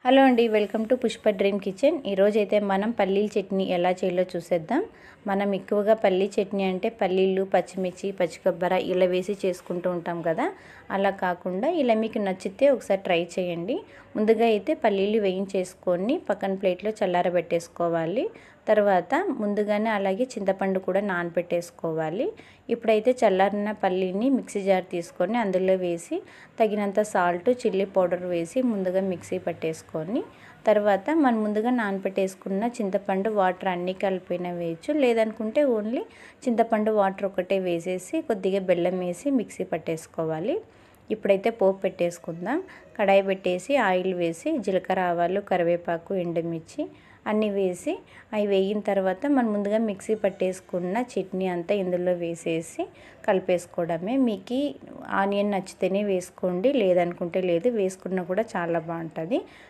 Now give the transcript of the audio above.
Hello అండి, welcome to Pushpa dream kitchen. ఈరోజైతే మనం పల్లీల చట్నీ ఎలా చేయాలో చూసేద్దాం. మనం ఎక్కువగా పల్లీ చట్నీ అంటే పల్లీలు, పచ్చిమిర్చి, పచ్చికొబ్బరి ఇలా వేసి చేసుకుంటూ ఉంటాం కదా. అలా కాకుండా ఇలా మీకు నచ్చితే ఒకసారి ట్రై చేయండి. ముందుగా అయితే పల్లీలు వేయించేసుకొని పక్కన ప్లేట్లో చల్లారబెట్టేసుకోవాలి. తర్వాత ముందుగానే అలాగే చింతపండు కూడా నానబెట్టేసుకోవాలి. ఇప్పుడైతే చల్లారిన పల్లీని మిక్సీ జార్ తీసుకొని అందులో వేసి తగినంత సాల్ట్, చిల్లీ పౌడర్ వేసి ముందుగా మిక్సీ పట్టేసుకొని తర్వాత మనం ముందుగా నానబెట్టేసుకున్న చింతపండు వాటర్ అన్నీ కలిపిన వేయచ్చు. లేదనుకుంటే ఓన్లీ చింతపండు వాటర్ ఒకటే వేసేసి కొద్దిగా బెల్లం వేసి మిక్సీ పట్టేసుకోవాలి. ఇప్పుడైతే పోపు పెట్టేసుకుందాం. కడాయి పెట్టేసి ఆయిల్ వేసి జీలకర్ర, ఆవాలు, కరివేపాకు, ఎండుమిర్చి అన్నీ వేసి అవి వేగిన తర్వాత మనం ముందుగా మిక్సీ పట్టేసుకున్న చట్నీ అంతా ఇందులో వేసేసి కలిపేసుకోవడమే. మీకు ఆనియన్ నచ్చితేనే వేసుకోండి, లేదనుకుంటే లేదు, వేసుకున్నా కూడా చాలా బాగుంటుంది.